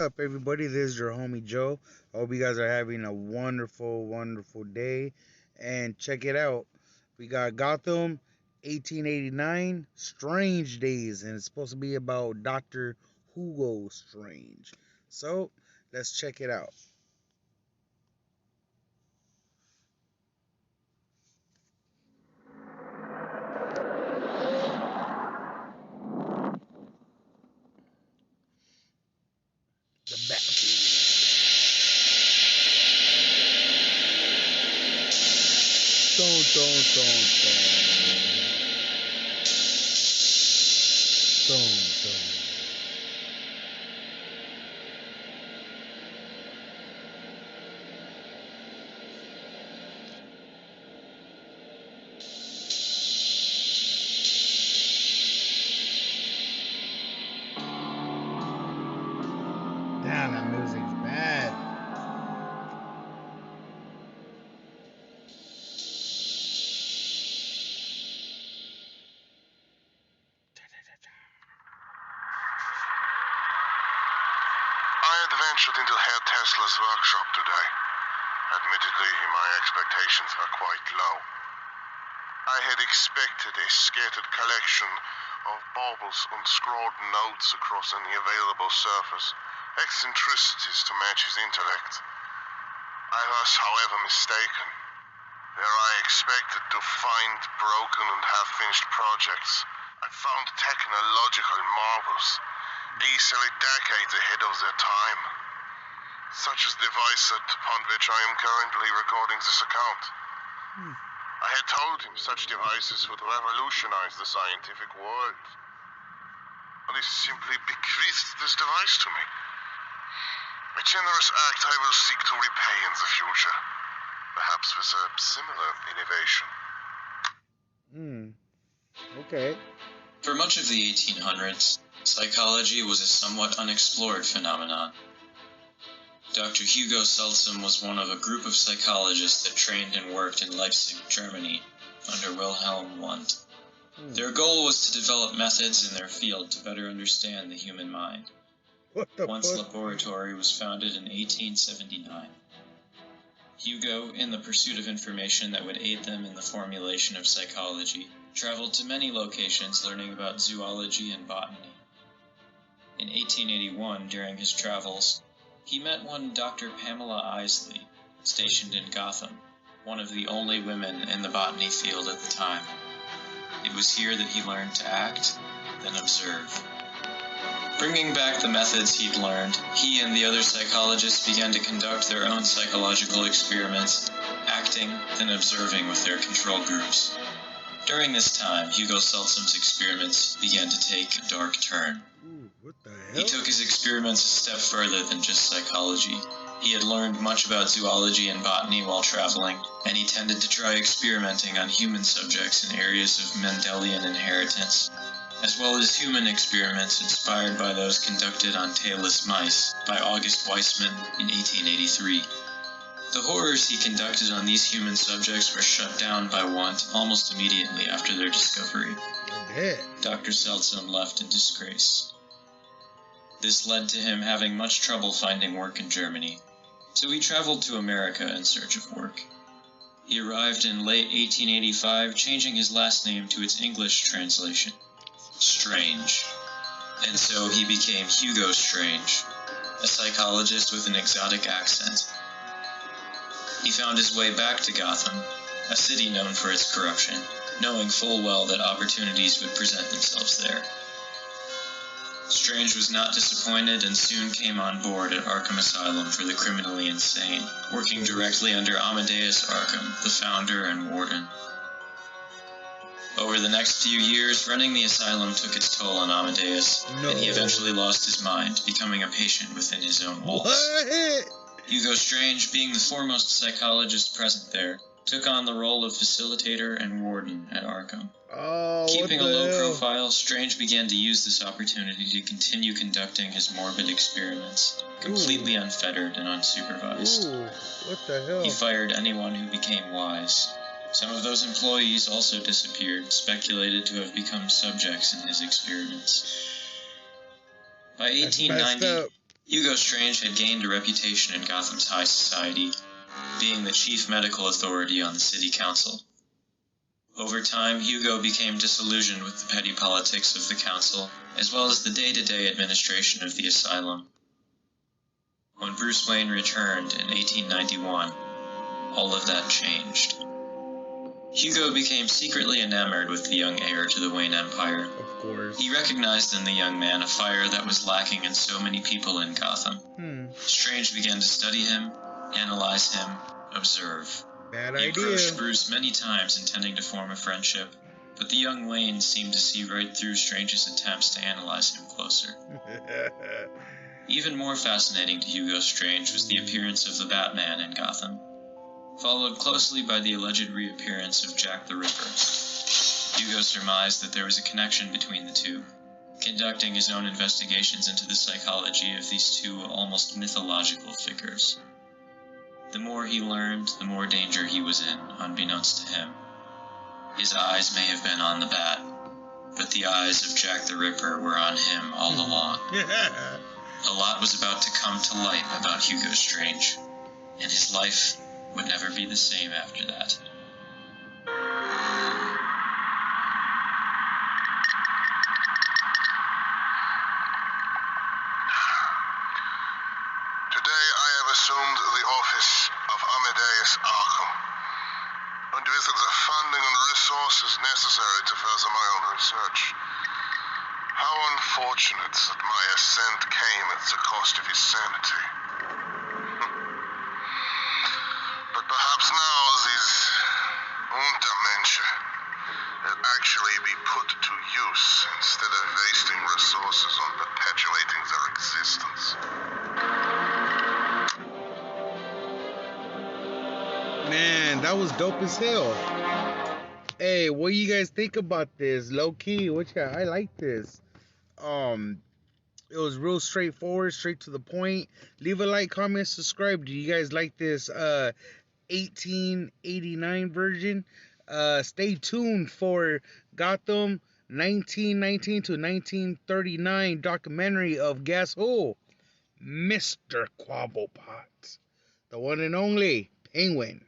up, everybody? This is your homie Joe. I hope you guys are having a wonderful, wonderful day. And check it out. We got Gotham 1889 Strange Days, and it's supposed to be about Dr. Hugo Strange. So, let's check it out. The Batman. Don't. Damn, that music's bad. I had ventured into Herr Tesla's workshop today. Admittedly, my expectations were quite low. I had expected a scattered collection of baubles and scrawled notes across any available surface, eccentricities to match his intellect. I was, however, mistaken. Where I expected to find broken and half-finished projects, I found technological marvels, easily decades ahead of their time, such as the device upon which I am currently recording this account. I had told him such devices would revolutionize the scientific world, and he simply bequeathed this device to me. A generous act I will seek to repay in the future, perhaps with a similar innovation. Okay. For much of the 1800s, psychology was a somewhat unexplored phenomenon. Dr. Hugo Seltsam was one of a group of psychologists that trained and worked in Leipzig, Germany, under Wilhelm Wundt. Their goal was to develop methods in their field to better understand the human mind. Wundt's laboratory was founded in 1879. Hugo, in the pursuit of information that would aid them in the formulation of psychology, traveled to many locations learning about zoology and botany. In 1881, during his travels, he met one Dr. Pamela Isley, stationed in Gotham, one of the only women in the botany field at the time. It was here that he learned to act, then observe. Bringing back the methods he'd learned, he and the other psychologists began to conduct their own psychological experiments, acting, then observing with their control groups. During this time, Hugo Seltsam's experiments began to take a dark turn. What the hell? He took his experiments a step further than just psychology. He had learned much about zoology and botany while traveling, and he tended to try experimenting on human subjects in areas of Mendelian inheritance, as well as human experiments inspired by those conducted on tailless mice by August Weismann in 1883. The horrors he conducted on these human subjects were shut down by Wundt almost immediately after their discovery. Dr. Seltsam left in disgrace. This led to him having much trouble finding work in Germany, so he traveled to America in search of work. He arrived in late 1885, changing his last name to its English translation, Strange, and so he became Hugo Strange, a psychologist with an exotic accent. He found his way back to Gotham, a city known for its corruption, knowing full well that opportunities would present themselves there. Strange was not disappointed and soon came on board at Arkham Asylum for the criminally insane, working directly under Amadeus Arkham, the founder and warden. Over the next few years, running the asylum took its toll on Amadeus, and he eventually lost his mind, becoming a patient within his own walls. Hugo Strange, being the foremost psychologist present there, took on the role of facilitator and warden at Arkham. Keeping a low profile, Strange began to use this opportunity to continue conducting his morbid experiments, completely unfettered and unsupervised. What the hell? He fired anyone who became wise. Some of those employees also disappeared, speculated to have become subjects in his experiments. By 1890, Hugo Strange had gained a reputation in Gotham's high society, being the chief medical authority on the city council. Over time, Hugo became disillusioned with the petty politics of the council, as well as the day-to-day administration of the asylum. When Bruce Wayne returned in 1891, all of that changed. Hugo became secretly enamored with the young heir to the Wayne Empire. Of course. He recognized in the young man a fire that was lacking in so many people in Gotham. Strange began to study him, analyze him, observe. Bad He idea. approached Bruce many times intending to form a friendship, but the young Wayne seemed to see right through Strange's attempts to analyze him closer. Even more fascinating to Hugo Strange was the appearance of the Batman in Gotham, followed closely by the alleged reappearance of Jack the Ripper. Hugo surmised that there was a connection between the two, conducting his own investigations into the psychology of these two almost mythological figures. The more he learned, the more danger he was in, unbeknownst to him. His eyes may have been on the Bat, but the eyes of Jack the Ripper were on him all along. A lot was about to come to light about Hugo Strange, and his life would never be the same after that. Today I have assumed the office of Amadeus Arkham, and with the funding and resources necessary to further my own research. How unfortunate that my ascent came at the cost of his sanity. But perhaps now these Untermenschen will actually be put to use instead of wasting resources on perpetuating their existence. Man, that was dope as hell. Hey, what do you guys think about this? Low key, I like this. It was real straightforward, straight to the point. Leave a like, comment, subscribe. Do you guys like this 1889 version? Stay tuned for Gotham 1919 to 1939 documentary of guess who? Mr. Quabblepot, the one and only Penguin.